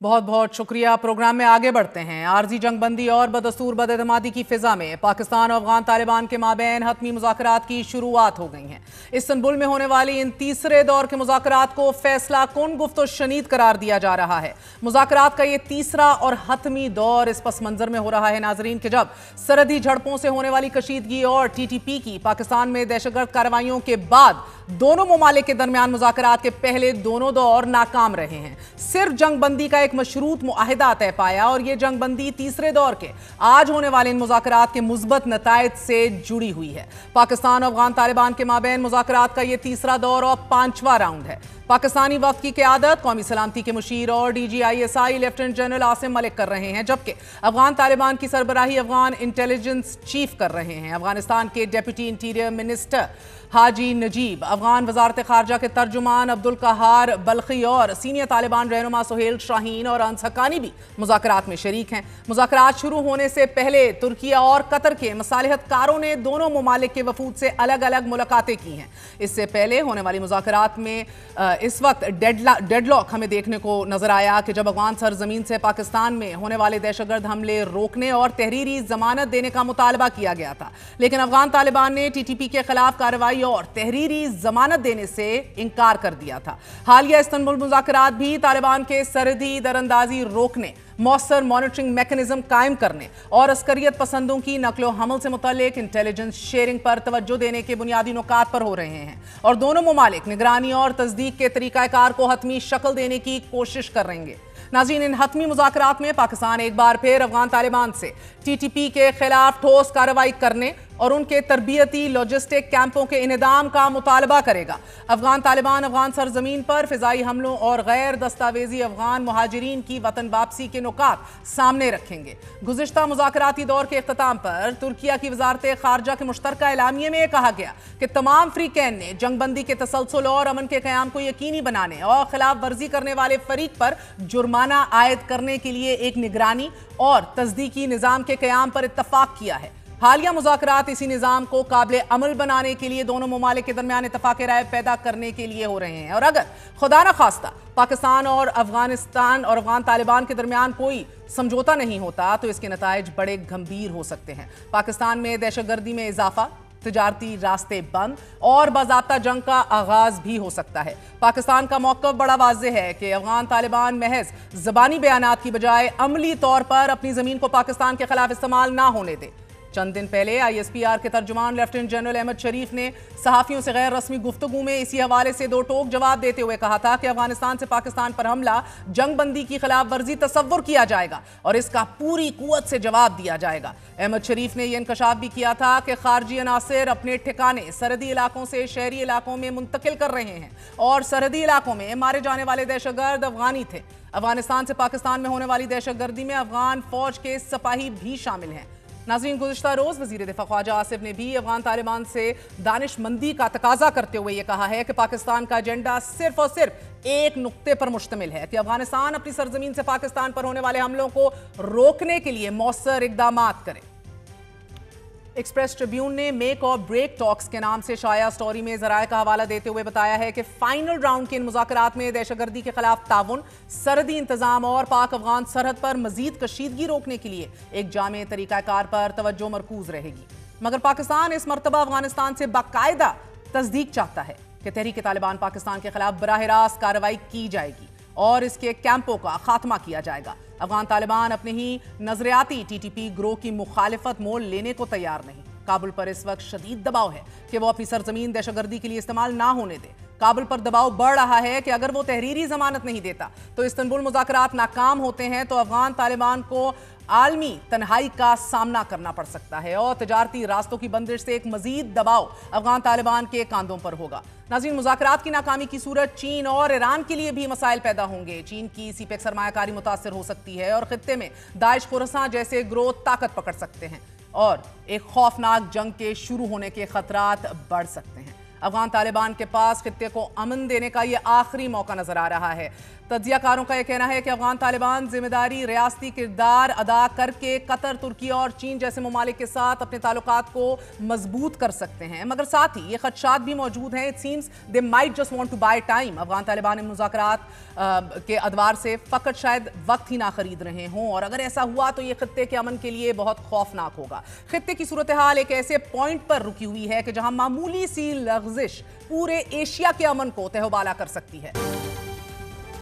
बहुत बहुत शुक्रिया। प्रोग्राम में आगे बढ़ते हैं। आरजी जंगबंदी और बदस्तूर बदएतमादी की फिजा में पाकिस्तान और अफगान तालिबान के माबैन हतमी मुज़ाकरात की शुरुआत हो गई हैं। इस्तांबुल में होने वाली इन तीसरे दौर के मुज़ाकरात को फैसला कुन गुफ्त और शनीद करार दिया जा रहा है। मुज़ाकरात का ये तीसरा और हतमी दौर इस पस मंजर में हो रहा है नाजरीन कि जब सरहदी झड़पों से होने वाली कशीदगी और TTP की पाकिस्तान में दहशतगर्द कार्रवाइयों के बाद दोनों ममालिक के दरमियान मुज़ाकरात के पहले दोनों दौर नाकाम रहे हैं। सिर्फ जंगबंदी का एक मशरूत मुआहिदा तय पाया और ये जंगबंदी तीसरे दौर के आज होने वाले इन मुज़ाकरात के मुस्बत नताइज से जुड़ी हुई है। पाकिस्तान और अफगान तालिबान के माबैन मुज़ाकरात का ये तीसरा दौर और 5वां राउंड है। पाकिस्तानी वक्त की क़यादत कौमी सलामती के मुशीर और DGISI lieutenant general Asim Malik कर रहे हैं, जबकि अफगान तालिबान की सरबराही अफगान इंटेलिजेंस चीफ कर रहे हैं। अफगानिस्तान के डेप्यूटी इंटीरियर मिनिस्टर हाजी नजीब, अफगान वजारत खारजा के तर्जुमान अब्दुल कहार बल्खी और सीनियर तालिबान रहनुमा सुहेल शाहीन और अंस हक्कानी भी मुज़ाकरात में शरीक हैं। मुज़ाकरात शुरू होने से पहले तुर्किया और कतर के मसालिहतकारों ने दोनों ममालिक के वफूद से अलग अलग मुलाकातें की हैं। इससे पहले होने वाली मुज़ाकरात में इस वक्त डेडलॉक हमें देखने को नजर आया कि जब अफगान सरजमीन से पाकिस्तान में होने वाले दहशतगर्द हमले रोकने और तहरीरी जमानत देने का मुतालबा किया गया था, लेकिन अफगान तालिबान ने TTP के खिलाफ कार्रवाई और तहरीरी जमानत देने से इनकार कर दिया था। हालिया इस्तांबुल मुज़ाकरात भी तालिबान के सरहदी दरअंदाजी रोकने, मौसर मॉनिटरिंग मैकेनिज्म कायम करने और अस्करियत पसंदों की नकलो हमल से मुतालिक इंटेलिजेंस शेयरिंग पर तवज्जो देने के बुनियादी नुकात पर हो रहे हैं और दोनों ममालिक निगरानी और तस्दीक के तरीकाकार को हतमी शक्ल देने की कोशिश कर रहे हैं। नाज़रीन, इन हतमी मुज़ाकरात में पाकिस्तान एक बार फिर अफगान तालिबान से TTP के खिलाफ ठोस कार्रवाई करने और उनके तरबियती लॉजिस्टिक कैंपों के इनेदाम का मुतालबा करेगा। अफगान तालिबान अफगान सरजमीन पर फिजाई हमलों और गैर दस्तावेजी अफगान मुहाजिरीन की वतन वापसी के नुकात सामने रखेंगे। गुज़िश्ता मुज़ाकराती दौर के इख्तिताम पर तुर्किया की वजारत खारजा के मुश्तरका एलामिये में कहा गया कि तमाम फ्रीकैन ने जंगबंदी के तसलसल और अमन के क़याम को यकीनी बनाने और खिलाफ वर्जी करने वाले फरीक पर जुर्माना आयद करने के लिए एक निगरानी और तस्दीकी निज़ाम के क़याम पर इत्तफाक किया है। हालिया मुज़ाकरात इसी निज़ाम को काबिल अमल बनाने के लिए दोनों ममालिक के दरमियान इत्तफाक़ राय पैदा करने के लिए हो रहे हैं और अगर खुदा न खास्ता पाकिस्तान और अफगानिस्तान और अफगान तालिबान के दरमियान कोई समझौता नहीं होता तो इसके नताइज बड़े गंभीर हो सकते हैं। पाकिस्तान में दहशतगर्दी में इजाफा, तिजारती रास्ते बंद और बाज़ाब्ता जंग का आगाज भी हो सकता है। पाकिस्तान का मौक़िफ़ बड़ा वाज़ेह है कि अफगान तालिबान महज ज़बानी बयानात की बजाय अमली तौर पर अपनी ज़मीन को पाकिस्तान के खिलाफ इस्तेमाल ना होने दे। चंद दिन पहले ISPR के तर्जुमान लेफ्टिनेंट जनरल अहमद शरीफ ने सहाफ़ियों से गैर रस्मी गुफ्तगू में इसी हवाले से दो टोक जवाब देते हुए कहा था कि अफगानिस्तान से पाकिस्तान पर हमला जंगबंदी की खिलाफ वर्जी तसव्वुर किया जाएगा और इसका पूरी कुव्वत से जवाब दिया जाएगा। अहमद शरीफ ने यह इंकशाफ भी किया था कि खारजी अनासिर अपने ठिकाने सरहदी इलाकों से शहरी इलाकों में मुंतकिल कर रहे हैं और सरहदी इलाकों में मारे जाने वाले दहशतगर्द अफगानी थे। अफगानिस्तान से पाकिस्तान में होने वाली दहशतगर्दी में अफगान फौज के सिपाही भी शामिल हैं। नाज़रीन, गुज़िश्ता रोज़ वज़ीर दिफ़ा ख्वाजा आसिफ ने भी अफगान तालिबान से दानिशमंदी का तकाजा करते हुए ये कहा है कि पाकिस्तान का एजेंडा सिर्फ और सिर्फ एक नुक्ते पर मुश्तमिल है कि अफगानिस्तान अपनी सरजमीन से पाकिस्तान पर होने वाले हमलों को रोकने के लिए मौसर इक़दामात करे। एक्सप्रेस ट्रिब्यून ने मेक और ब्रेक टॉक्स के नाम से शाया स्टोरी में ज़राए का हवाला देते हुए बताया है कि फाइनल राउंड के इन मुज़ाकरात में दहशतगर्दी के खिलाफ ताउन, सरहदी इंतजाम और पाक अफगान सरहद पर मजीद कशीदगी रोकने के लिए एक जामे तरीकाकार पर तवज्जो मरकूज रहेगी। मगर पाकिस्तान इस मरतबा अफगानिस्तान से बाकायदा तस्दीक चाहता है कि तहरीक तालिबान पाकिस्तान के खिलाफ बराह रास्त कार्रवाई की जाएगी और इसके कैंपों का खात्मा किया जाएगा। अफगान तालिबान अपने ही नजरियाती TTP ग्रोह की मुखालिफत मोल लेने को तैयार नहीं। काबुल पर इस वक्त शदीद दबाव है कि वो अपनी सरजमीन दहशतगर्दी के लिए इस्तेमाल ना होने दे। काबुल पर दबाव बढ़ रहा है कि अगर वो तहरीरी जमानत नहीं देता तो इस्तांबुल मुज़ाकरात नाकाम होते हैं तो अफगान तालिबान को आलमी तन्हाई का सामना करना पड़ सकता है और तिजारती रास्तों की बंदिश से एक मजीद दबाव अफगान तालिबान के कांधों पर होगा। नाज़रीन, मुज़ाकरात की नाकामी की सूरत चीन और ईरान के लिए भी मसाइल पैदा होंगे। चीन की सीपेक सरमायाकारी मुतासर हो सकती है और खित्ते में दाइश खुरसान जैसे ग्रोथ ताकत पकड़ सकते हैं और एक खौफनाक जंग के शुरू होने के खतरात बढ़ सकते हैं। अफगान तालिबान के पास खित्ते को अमन देने का यह आखिरी मौका नजर आ रहा है। तज्जियाकारों का यह कहना है कि अफगान तालिबान जिम्मेदारी रियासती किरदार अदा करके कतर, तुर्की और चीन जैसे ममालिक के साथ अपने ताल्लुकात को मजबूत कर सकते हैं, मगर साथ ही ये खदशात भी मौजूद हैं। It seems they might just want to buy time. Afghan Taliban इन मुज़ाकरात के अदवार से फ़कत शायद वक्त ही ना खरीद रहे हों, और अगर ऐसा हुआ तो ये खत्ते के अमन के लिए बहुत खौफनाक होगा। खत्ते की सूरत हाल एक ऐसे पॉइंट पर रुकी हुई है कि जहां मामूली सी लग़ज़िश पूरे एशिया के अमन को तहवाला कर सकती है।